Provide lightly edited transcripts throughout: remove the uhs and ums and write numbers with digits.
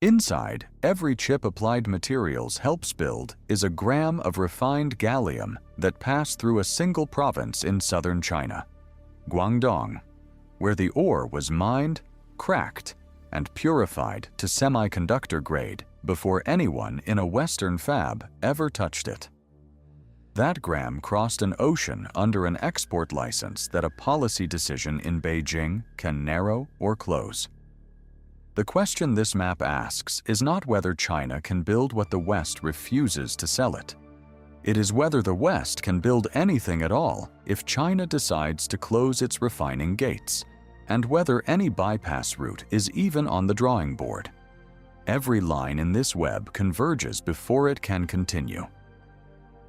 Inside every chip Applied Materials helps build is a gram of refined gallium that passed through a single province in southern China, Guangdong, where the ore was mined, cracked, and purified to semiconductor grade before anyone in a Western fab ever touched it. That gram crossed an ocean under an export license that a policy decision in Beijing can narrow or close. The question this map asks is not whether China can build what the West refuses to sell it. It is whether the West can build anything at all if China decides to close its refining gates, and whether any bypass route is even on the drawing board. Every line in this web converges before it can continue.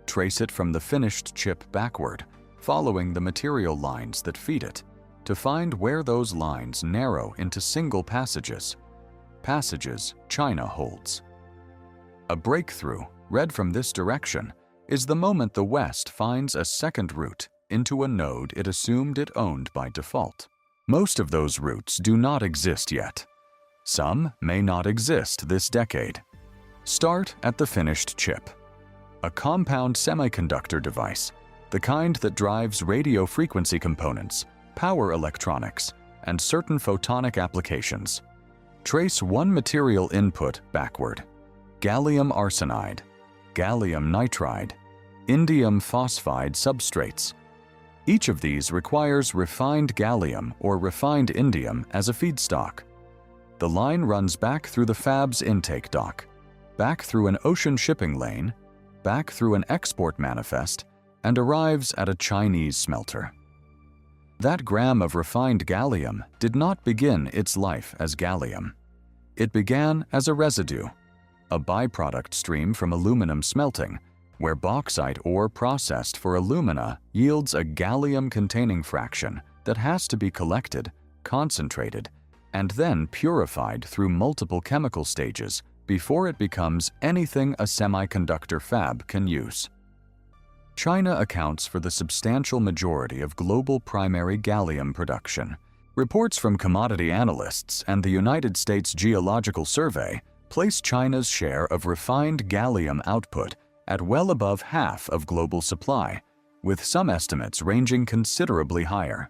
Trace it from the finished chip backward, following the material lines that feed it, to find where those lines narrow into single passages China holds. A breakthrough, read from this direction, is the moment the West finds a second route into a node it assumed it owned by default. Most of those routes do not exist yet. Some may not exist this decade. Start at the finished chip. A compound semiconductor device, the kind that drives radio frequency components, power electronics, and certain photonic applications. Trace one material input backward: gallium arsenide, gallium nitride, indium phosphide substrates. Each of these requires refined gallium or refined indium as a feedstock. The line runs back through the fab's intake dock, back through an ocean shipping lane, back through an export manifest, and arrives at a Chinese smelter. That gram of refined gallium did not begin its life as gallium. It began as a residue, a byproduct stream from aluminum smelting, where bauxite ore processed for alumina yields a gallium-containing fraction that has to be collected, concentrated, and then purified through multiple chemical stages before it becomes anything a semiconductor fab can use. China accounts for the substantial majority of global primary gallium production. Reports from commodity analysts and the United States Geological Survey place China's share of refined gallium output at well above half of global supply, with some estimates ranging considerably higher.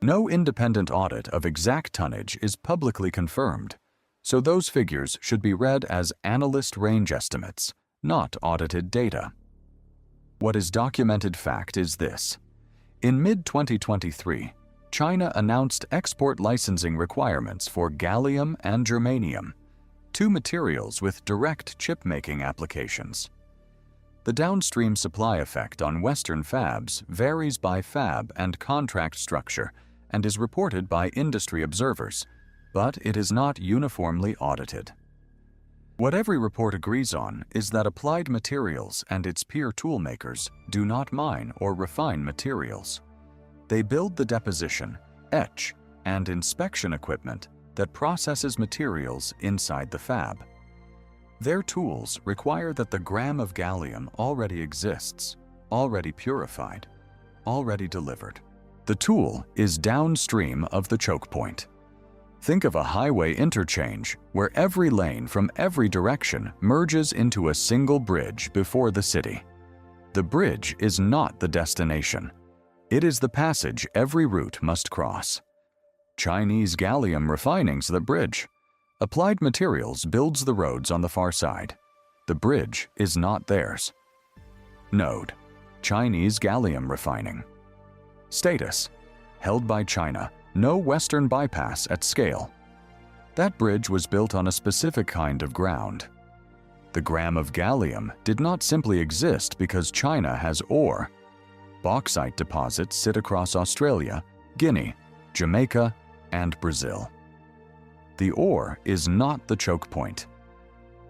No independent audit of exact tonnage is publicly confirmed, so those figures should be read as analyst range estimates, not audited data. What is documented fact is this: in mid-2023, China announced export licensing requirements for gallium and germanium, two materials with direct chip-making applications. The downstream supply effect on Western fabs varies by fab and contract structure and is reported by industry observers, but it is not uniformly audited. What every report agrees on is that Applied Materials and its peer toolmakers do not mine or refine materials. They build the deposition, etch, and inspection equipment that processes materials inside the fab. Their tools require that the gram of gallium already exists, already purified, already delivered. The tool is downstream of the choke point. Think of a highway interchange where every lane from every direction merges into a single bridge before the city. The bridge is not the destination. It is the passage every route must cross. Chinese gallium refining's the bridge. Applied Materials builds the roads on the far side. The bridge is not theirs. Node: Chinese gallium refining. Status: held by China. No Western bypass at scale. That bridge was built on a specific kind of ground. The gram of gallium did not simply exist because China has ore. Bauxite deposits sit across Australia, Guinea, Jamaica, and Brazil. The ore is not the choke point.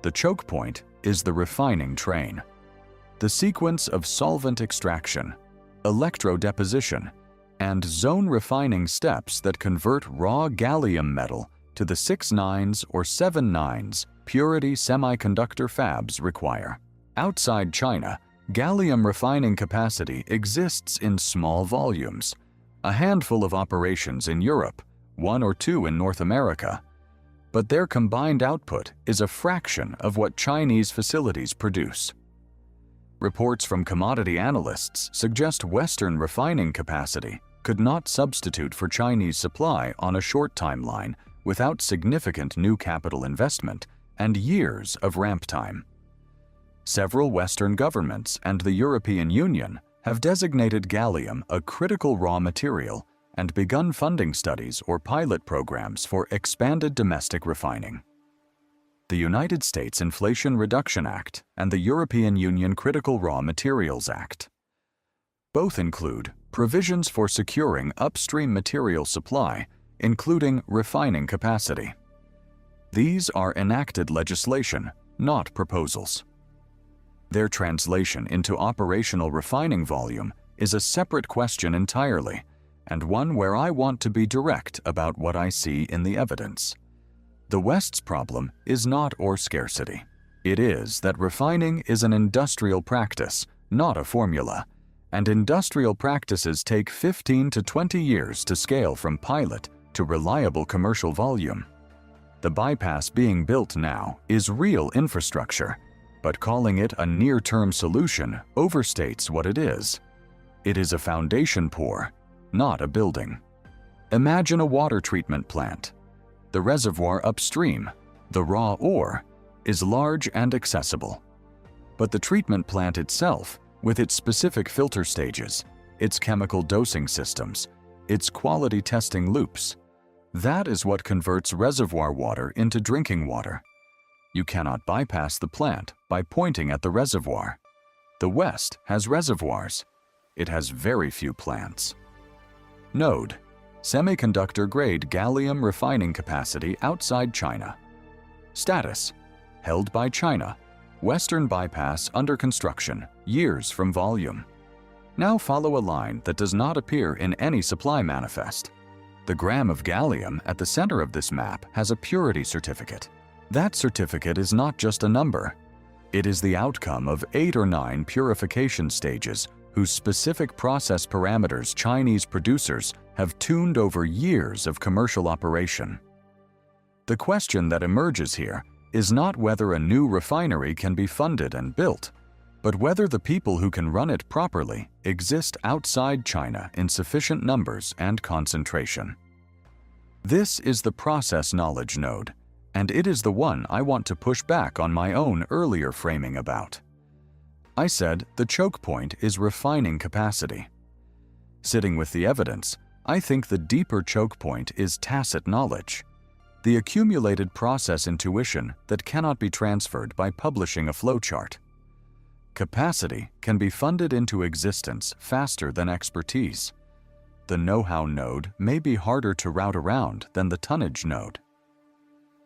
The choke point is the refining train. The sequence of solvent extraction, electrodeposition, and zone refining steps that convert raw gallium metal to the 6-9s or 7-9s purity semiconductor fabs require. Outside China, gallium refining capacity exists in small volumes, a handful of operations in Europe, 1 or 2 in North America. but their combined output is a fraction of what Chinese facilities produce. Reports from commodity analysts suggest Western refining capacity could not substitute for Chinese supply on a short timeline without significant new capital investment and years of ramp time. Several Western governments and the European Union have designated gallium a critical raw material and begun funding studies or pilot programs for expanded domestic refining. The United States Inflation Reduction Act and the European Union Critical Raw Materials Act. Both include provisions for securing upstream material supply, including refining capacity. These are enacted legislation, not proposals. Their translation into operational refining volume is a separate question entirely, and one where I want to be direct about what I see in the evidence. The West's problem is not ore scarcity. It is that refining is an industrial practice, not a formula, and industrial practices take 15 to 20 years to scale from pilot to reliable commercial volume. The bypass being built now is real infrastructure, but calling it a near-term solution overstates what it is. It is a foundation pour, not a building. Imagine a water treatment plant. The reservoir upstream, the raw ore, is large and accessible. But the treatment plant itself, with its specific filter stages, its chemical dosing systems, its quality testing loops, that is what converts reservoir water into drinking water. You cannot bypass the plant by pointing at the reservoir. The West has reservoirs. It has very few plants. Node: semiconductor-grade gallium refining capacity outside China. Status: held by China. Western bypass under construction, years from volume. Now follow a line that does not appear in any supply manifest. The gram of gallium at the center of this map has a purity certificate. That certificate is not just a number. It is the outcome of 8 or 9 purification stages whose specific process parameters Chinese producers have tuned over years of commercial operation. The question that emerges here is not whether a new refinery can be funded and built, but whether the people who can run it properly exist outside China in sufficient numbers and concentration. This is the process knowledge node, and it is the one I want to push back on my own earlier framing about. I said the choke point is refining capacity. Sitting with the evidence, I think the deeper choke point is tacit knowledge, the accumulated process intuition that cannot be transferred by publishing a flowchart. Capacity can be funded into existence faster than expertise. The know-how node may be harder to route around than the tonnage node.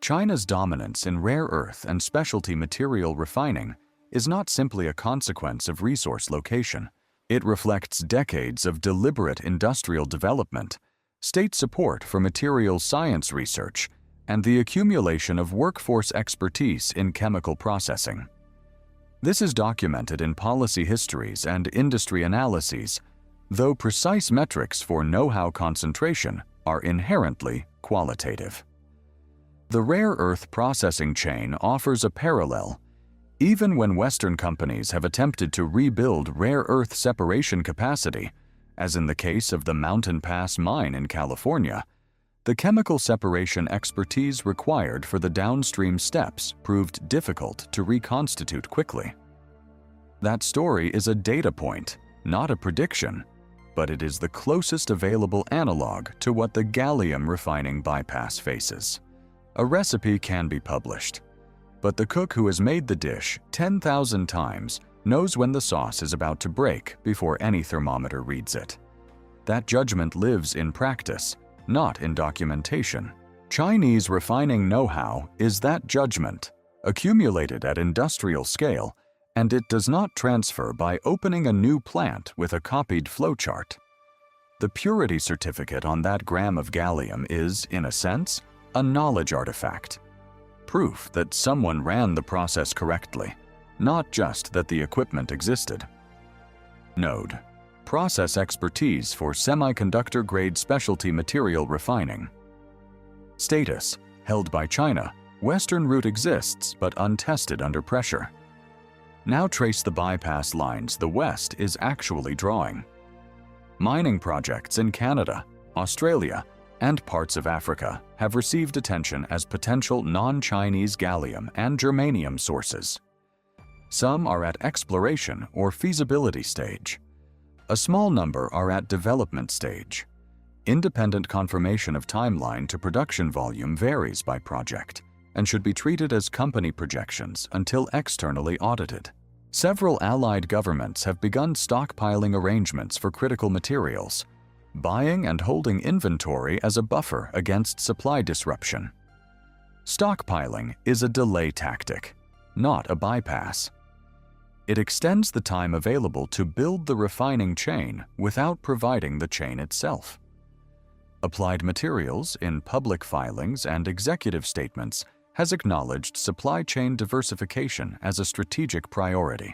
China's dominance in rare earth and specialty material refining is not simply a consequence of resource location. It reflects decades of deliberate industrial development, state support for materials science research, and the accumulation of workforce expertise in chemical processing. This is documented in policy histories and industry analyses, though precise metrics for know-how concentration are inherently qualitative. The rare earth processing chain offers a parallel. Even when Western companies have attempted to rebuild rare earth separation capacity, as in the case of the Mountain Pass mine in California, the chemical separation expertise required for the downstream steps proved difficult to reconstitute quickly. That story is a data point, not a prediction, but it is the closest available analog to what the gallium refining bypass faces. A recipe can be published, but the cook who has made the dish 10,000 times knows when the sauce is about to break before any thermometer reads it. That judgment lives in practice, not in documentation. Chinese refining know-how is that judgment, accumulated at industrial scale, and it does not transfer by opening a new plant with a copied flowchart. The purity certificate on that gram of gallium is, in a sense, a knowledge artifact. Proof that someone ran the process correctly, not just that the equipment existed. Node: process expertise for semiconductor-grade specialty material refining. Status: Held by China, western route exists but untested under pressure. Now trace the bypass lines the West is actually drawing. Mining projects in Canada, Australia, and parts of Africa have received attention as potential non-Chinese gallium and germanium sources. Some are at exploration or feasibility stage. A small number are at development stage. Independent confirmation of timeline to production volume varies by project and should be treated as company projections until externally audited. Several allied governments have begun stockpiling arrangements for critical materials, buying and holding inventory as a buffer against supply disruption. Stockpiling is a delay tactic, not a bypass. It extends the time available to build the refining chain without providing the chain itself. Applied Materials, in public filings and executive statements, has acknowledged supply chain diversification as a strategic priority.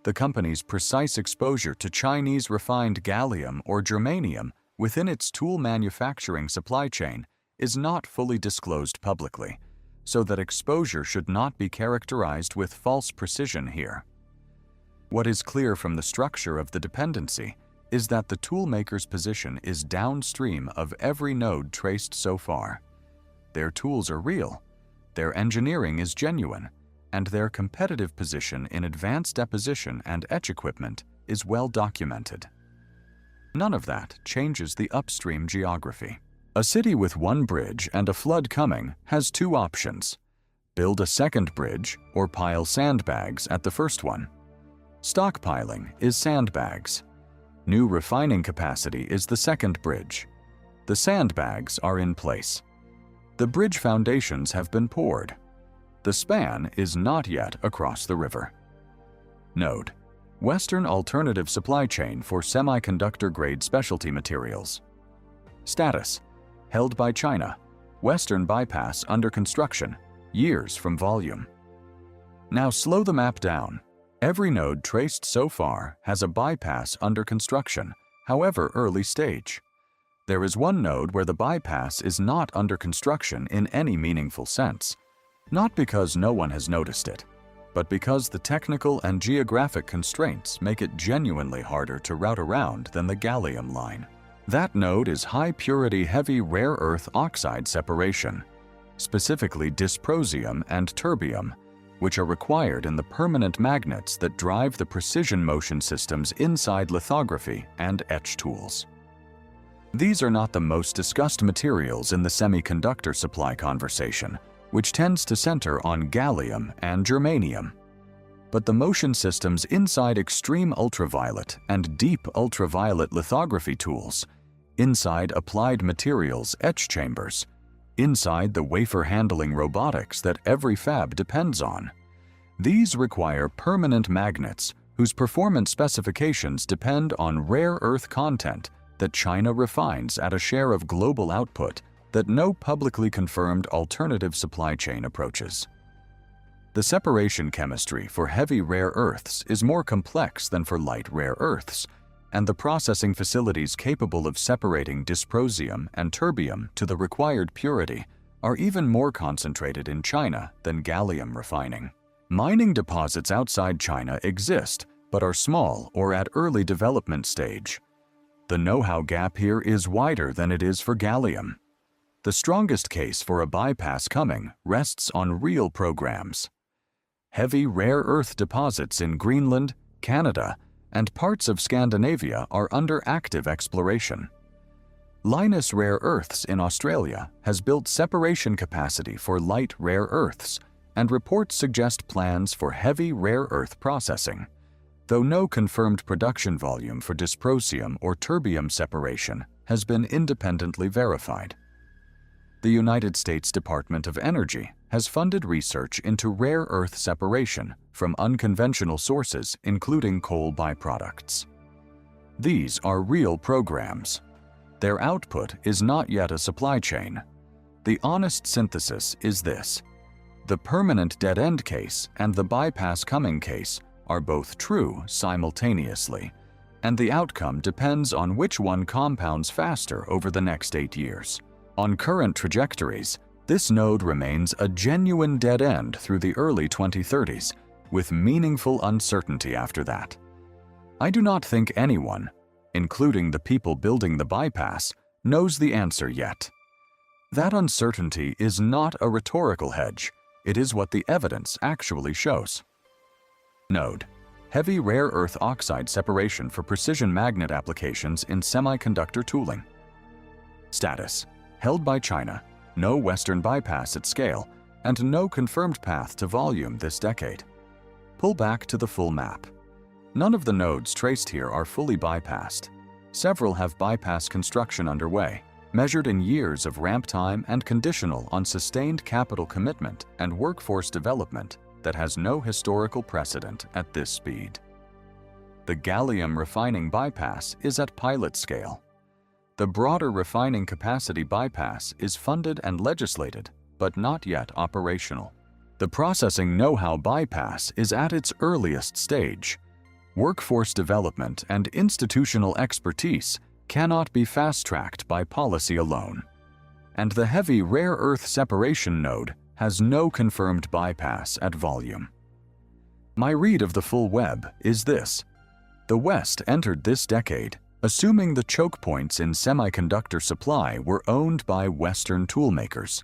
The company's precise exposure to Chinese refined gallium or germanium within its tool manufacturing supply chain is not fully disclosed publicly, so that exposure should not be characterized with false precision here. What is clear from the structure of the dependency is that the toolmaker's position is downstream of every node traced so far. Their tools are real, their engineering is genuine, and their competitive position in advanced deposition and etch equipment is well documented. None of that changes the upstream geography. A city with one bridge and a flood coming has two options: build a second bridge or pile sandbags at the first one. Stockpiling is sandbags. New refining capacity is the second bridge. The sandbags are in place. The bridge foundations have been poured. The span is not yet across the river. Node: Western alternative supply chain for semiconductor-grade specialty materials. Status: held by China. Western bypass under construction, years from volume. Now slow the map down. Every node traced so far has a bypass under construction, however early stage. There is one node where the bypass is not under construction in any meaningful sense, not because no one has noticed it, but because the technical and geographic constraints make it genuinely harder to route around than the gallium line. That node is high-purity heavy rare earth oxide separation, specifically dysprosium and terbium, which are required in the permanent magnets that drive the precision motion systems inside lithography and etch tools. These are not the most discussed materials in the semiconductor supply conversation, which tends to center on gallium and germanium. But the motion systems inside extreme ultraviolet and deep ultraviolet lithography tools, inside applied materials etch chambers, inside the wafer handling robotics that every fab depends on. These require permanent magnets whose performance specifications depend on rare earth content that China refines at a share of global output that no publicly confirmed alternative supply chain approaches. The separation chemistry for heavy rare earths is more complex than for light rare earths, and the processing facilities capable of separating dysprosium and terbium to the required purity are even more concentrated in China than gallium refining. Mining deposits outside China exist, but are small or at early development stage. The know-how gap here is wider than it is for gallium. The strongest case for a bypass coming rests on real programs. Heavy rare earth deposits in Greenland, Canada, and parts of Scandinavia are under active exploration. Lynas Rare Earths in Australia has built separation capacity for light rare earths, and reports suggest plans for heavy rare earth processing, though no confirmed production volume for dysprosium or terbium separation has been independently verified. The United States Department of Energy has funded research into rare earth separation from unconventional sources, including coal byproducts. These are real programs. Their output is not yet a supply chain. The honest synthesis is this: the permanent dead-end case and the bypass coming case are both true simultaneously, and the outcome depends on which one compounds faster over the next 8 years. On current trajectories, This node remains a genuine dead end through the early 2030s, with meaningful uncertainty after that. I do not think anyone, including the people building the bypass, knows the answer yet. That uncertainty is not a rhetorical hedge, it is what the evidence actually shows. Node: heavy rare earth oxide separation for precision magnet applications in semiconductor tooling. Status: held by China, no Western bypass at scale, and no confirmed path to volume this decade. Pull back to the full map. None of the nodes traced here are fully bypassed. Several have bypass construction underway, measured in years of ramp time and conditional on sustained capital commitment and workforce development that has no historical precedent at this speed. The gallium refining bypass is at pilot scale. The broader refining capacity bypass is funded and legislated, but not yet operational. The processing know-how bypass is at its earliest stage. Workforce development and institutional expertise cannot be fast-tracked by policy alone. And the heavy rare earth separation node has no confirmed bypass at volume. My read of the full web is this: the West entered this decade assuming the choke points in semiconductor supply were owned by Western toolmakers.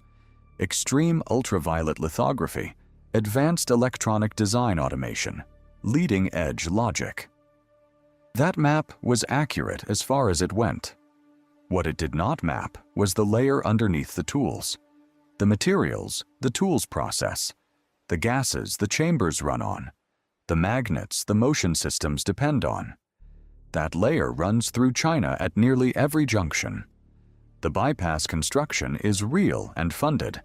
Extreme ultraviolet lithography, advanced electronic design automation, leading-edge logic. That map was accurate as far as it went. What it did not map was the layer underneath the tools, the materials the tools process, the gases the chambers run on, the magnets the motion systems depend on. That layer runs through China at nearly every junction. The bypass construction is real and funded,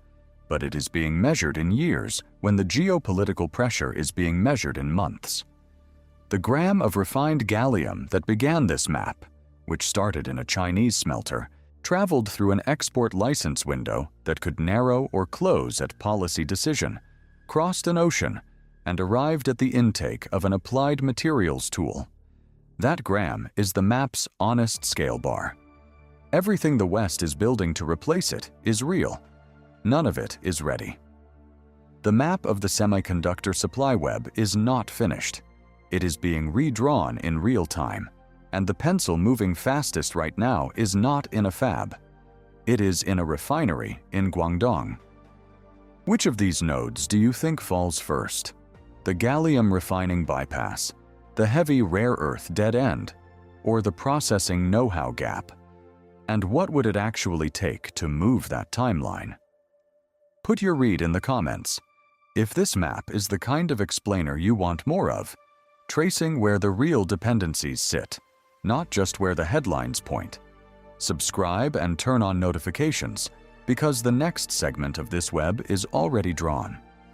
but it is being measured in years when the geopolitical pressure is being measured in months. The gram of refined gallium that began this map, which started in a Chinese smelter, traveled through an export license window that could narrow or close at policy decision, crossed an ocean, and arrived at the intake of an applied materials tool. That gram is the map's honest scale bar. Everything the West is building to replace it is real. None of it is ready. The map of the semiconductor supply web is not finished. It is being redrawn in real time, and the pencil moving fastest right now is not in a fab. It is in a refinery in Guangdong. Which of these nodes do you think falls first? The gallium refining bypass, the heavy rare earth dead end, or the processing know-how gap? And what would it actually take to move that timeline? Put your read in the comments. If this map is the kind of explainer you want more of, tracing where the real dependencies sit, not just where the headlines point. Subscribe and turn on notifications, because the next segment of this web is already drawn.